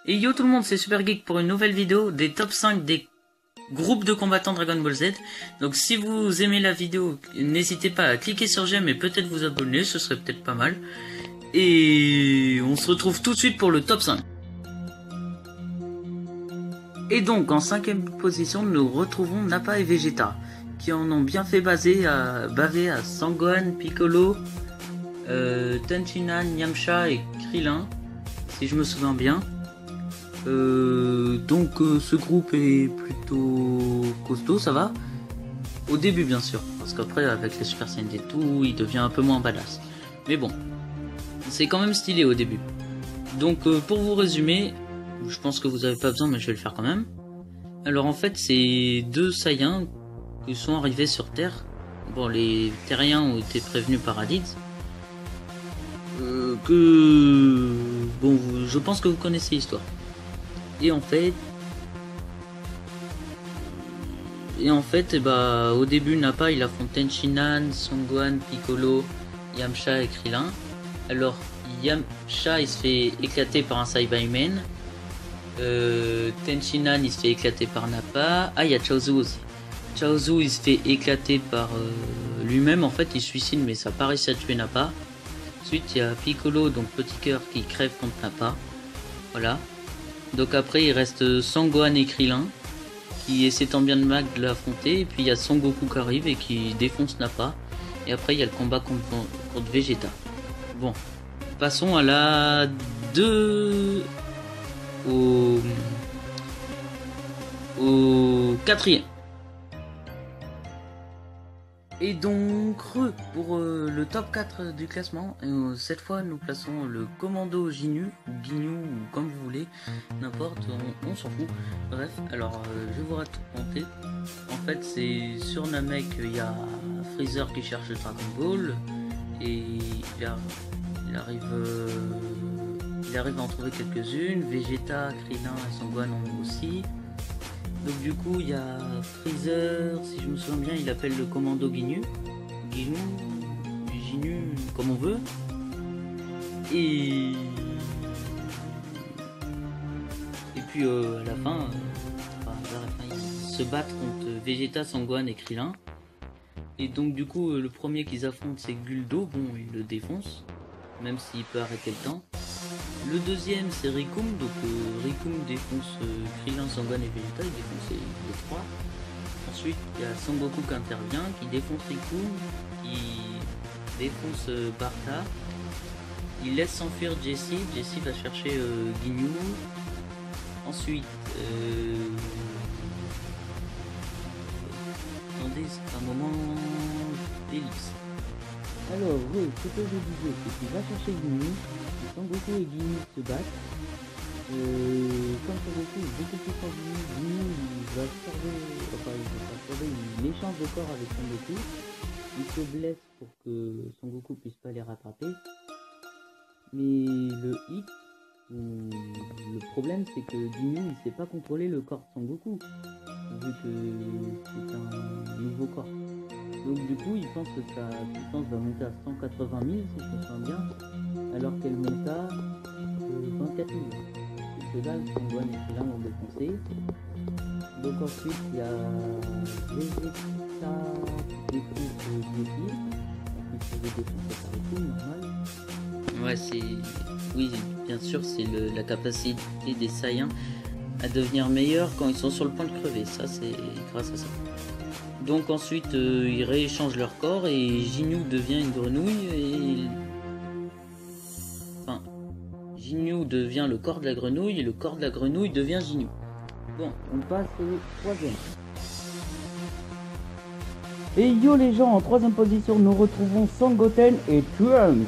Et yo tout le monde, c'est Super Geek pour une nouvelle vidéo des top 5 des groupes de combattants Dragon Ball Z. Donc si vous aimez la vidéo, n'hésitez pas à cliquer sur j'aime et peut-être vous abonner, ce serait peut-être pas mal. Et on se retrouve tout de suite pour le top 5. Et donc en 5ème position, nous retrouvons Nappa et Vegeta, qui en ont bien fait baver à Sangohan, Piccolo, Tenshinhan, Yamcha et Krillin, si je me souviens bien. Ce groupe est plutôt costaud, ça va. Au début bien sûr, parce qu'après avec les Super Saiyan et tout, il devient un peu moins badass. Mais bon, c'est quand même stylé au début. Donc pour vous résumer, je pense que vous avez pas besoin mais je vais le faire quand même. Alors en fait c'est deux Saiyans qui sont arrivés sur Terre. Bon, les Terriens ont été prévenus par Raditz. Bon, je pense que vous connaissez l'histoire. Et en fait, au début, Nappa il affronte Tenshinhan, Sangohan, Piccolo, Yamcha et Krillin. Alors, Yamcha il se fait éclater par un Saiyaman. Tenshinhan il se fait éclater par Nappa. Ah, il y a Chaozu aussi. Chaozu il se fait éclater par lui-même. En fait, il se suicide, mais ça pas réussi à tuer Nappa. Ensuite, il y a Piccolo, donc Petit Cœur, qui crève contre Nappa. Voilà. Donc après, il reste Sangohan et Krillin, qui essaient tant bien de mal de l'affronter. Et puis il y a Son Goku qui arrive et qui défonce Nappa. Et après, il y a le combat contre Vegeta. Bon, passons à la 2... au 4ème. Et donc, pour le top 4 du classement, cette fois nous plaçons le commando Ginyu, ou Ginyu, ou comme vous voulez, n'importe, on s'en fout. Bref, alors je vais vous raconter. En fait, c'est sur Namek, il y a Freezer qui cherche le Dragon Ball, et il arrive à en trouver quelques-unes. Vegeta, Krillin et Sangohan aussi. Donc du coup il y a Freezer, si je me souviens bien, il appelle le commando Ginyu, comme on veut. Et puis à la fin, ils se battent contre Vegeta, Sangohan et Krillin. Et donc du coup le premier qu'ils affrontent c'est Guldo, bon il le défonce, même s'il peut arrêter le temps. Le deuxième c'est Rikum, donc Rikum défonce Krillin, Sangohan et Vegeta, il défonce les trois. Ensuite il y a Son Goku qui intervient, qui défonce Rikum, qui défonce Barta. Il laisse s'enfuir Jessie va chercher Ginyu. Ensuite attendez, c'est un moment d'ellipse. Alors oui, ce que je disais, c'est qu'il va chercher Ginyu. Son Goku et Ginyu se battent. Comme Son Goku est beaucoup plus fort que Ginyu, il va absorber une échange de corps avec Son Goku. Il se blesse pour que Son Goku puisse pas les rattraper. Mais le problème c'est que Ginyu il sait pas contrôler le corps de Son Goku, vu que c'est un nouveau corps. Donc du coup il pense que sa puissance va monter à 180 000 si je me souviens bien, alors qu'elle monte à 24 000. C'est que là, Sangohan et Krillin l'ont défoncé. Donc ensuite il y a Vegeta qui défonce Jessie. Ensuite il se fait défoncer par les coups, normal. Ouais, oui, bien sûr, c'est la capacité des Saiyans à devenir meilleurs quand ils sont sur le point de crever. Ça, c'est grâce à ça. Donc ensuite, ils rééchangent leur corps et Ginyu devient une grenouille. Ginyu devient le corps de la grenouille et le corps de la grenouille devient Ginyu. Bon, on passe au 3ème. Et yo les gens, en 3ème position, nous retrouvons Sangoten et Trunks.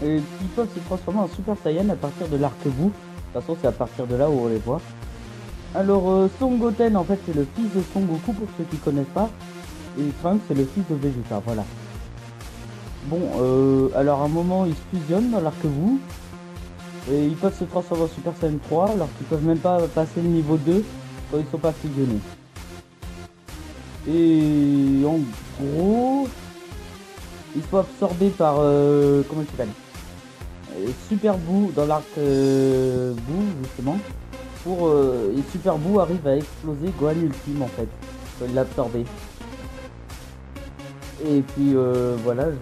Qui peuvent se transformer en Super Saiyan à partir de l'arc-bout. De toute façon, c'est à partir de là où on les voit. Alors, Sangoten, en fait, c'est le fils de Son Goku, pour ceux qui connaissent pas. Et Trunks, c'est le fils de Vegeta, voilà. Bon, alors à un moment, ils se fusionnent dans l'arc-bout. Et ils peuvent se transformer en Super Saiyan 3, alors qu'ils peuvent même pas passer le niveau 2 quand ils sont pas fusionnés. Et en gros, ils sont absorbés par... comment il s'appelle ? Super Boo dans l'arc Boo justement. Et Super Boo arrive à exploser Gohan Ultime en fait. Il l'a absorbé. Et puis voilà, je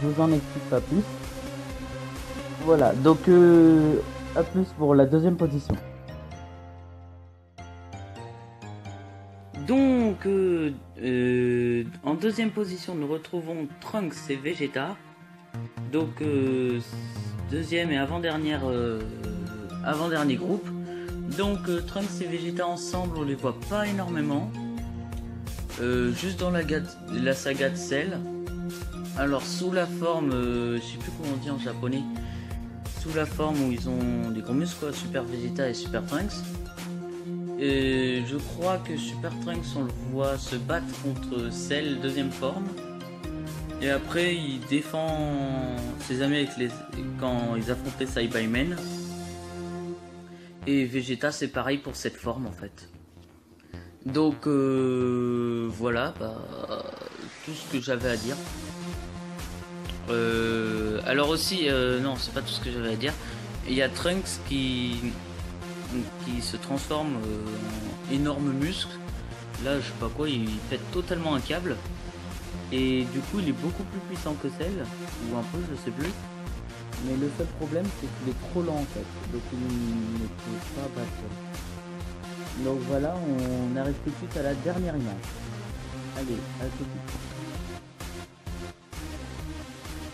vous en explique pas plus. Voilà, donc à plus pour la deuxième position. Donc en deuxième position, nous retrouvons Trunks et Vegeta. Donc deuxième et avant-dernier groupe. Donc Trunks et Vegeta ensemble, on les voit pas énormément. Juste dans la saga de Cell. Alors sous la forme, je sais plus comment on dit en japonais, sous la forme où ils ont des gros muscles, quoi, Super Vegeta et Super Trunks. Et je crois que Super Trunks, on le voit se battre contre Cell deuxième forme. Et après il défend ses amis quand ils affrontaient Saibamen. Et Vegeta c'est pareil pour cette forme en fait. Donc voilà, tout ce que j'avais à dire. Alors aussi, non, c'est pas tout ce que j'avais à dire. Il y a Trunks qui se transforme en énorme muscle. Là, je sais pas quoi, il pète totalement un câble. Et du coup, il est beaucoup plus puissant que Cell, ou un peu, je sais plus. Mais le seul problème, c'est qu'il est trop lent en fait. Donc il ne peut pas battre. Donc voilà, on arrive tout de suite à la dernière image. Allez, à tout de suite.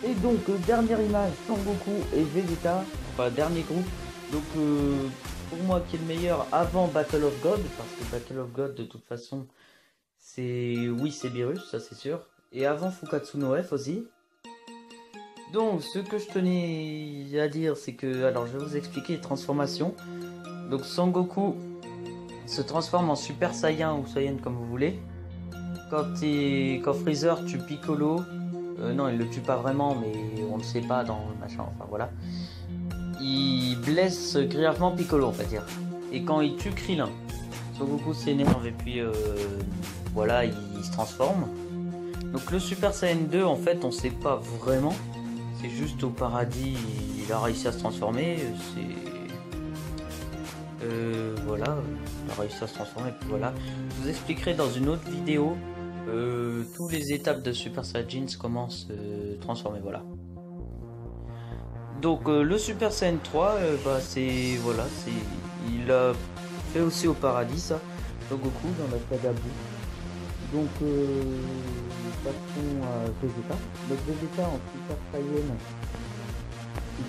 Et donc, dernière image, Son Goku et Vegeta, enfin dernier groupe. Donc pour moi qui est le meilleur avant Battle of God, parce que Battle of God de toute façon, c'est Beerus, ça c'est sûr. Et avant Fukatsu no F aussi. Donc ce que je tenais à dire, c'est que, alors je vais vous expliquer les transformations. Donc Son Goku se transforme en Super Saiyan ou Saiyan comme vous voulez. Quand Freezer tue Piccolo, non il le tue pas vraiment mais on ne sait pas dans le machin, enfin voilà. Il blesse grièvement Piccolo on va dire. Et quand il tue Krillin, Son Goku s'énerve et puis voilà il se transforme. Donc le Super Saiyan 2 en fait on sait pas vraiment. C'est juste au paradis il a réussi à se transformer. Voilà, il a réussi à se transformer et puis voilà. Je vous expliquerai dans une autre vidéo toutes les étapes de Super Saiyajin, comment se transformer, voilà. Donc le Super Saiyan 3, il a fait aussi au paradis ça, Son Goku dans la saga Buu. Donc passons à Vegeta. Donc Vegeta en Super Saiyan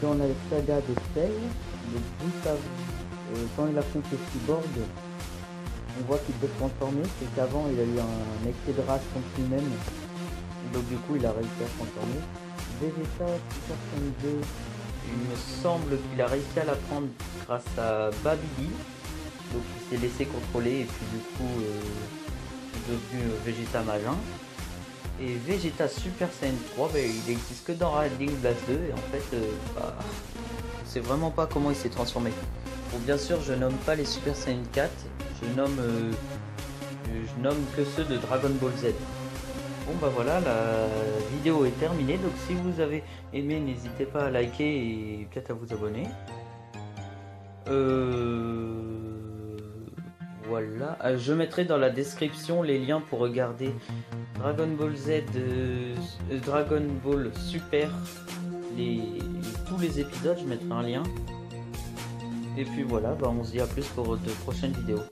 dans la saga de Cell, donc juste quand il affronte le cyborg, on voit qu'il peut se transformer, c'est qu'avant il a eu un excès de rage contre lui-même, donc du coup il a réussi à se transformer. Vegeta Super Saiyan 2, il me semble qu'il a réussi à l'apprendre grâce à Babidi, donc il s'est laissé contrôler et puis du coup il est devenu Vegeta Majin. Et Vegeta Super Saiyan 3, il existe que dans Riding Blast 2 et en fait je sais vraiment pas comment il s'est transformé. Bon, bien sûr je nomme pas les Super Saiyan 4, je nomme que ceux de Dragon Ball Z. Bon bah voilà, la vidéo est terminée, donc si vous avez aimé n'hésitez pas à liker et peut-être à vous abonner. Voilà, je mettrai dans la description les liens pour regarder Dragon Ball Z, Dragon Ball Super, tous les épisodes, je mettrai un lien. Et puis voilà, on se dit à plus pour de prochaines vidéos.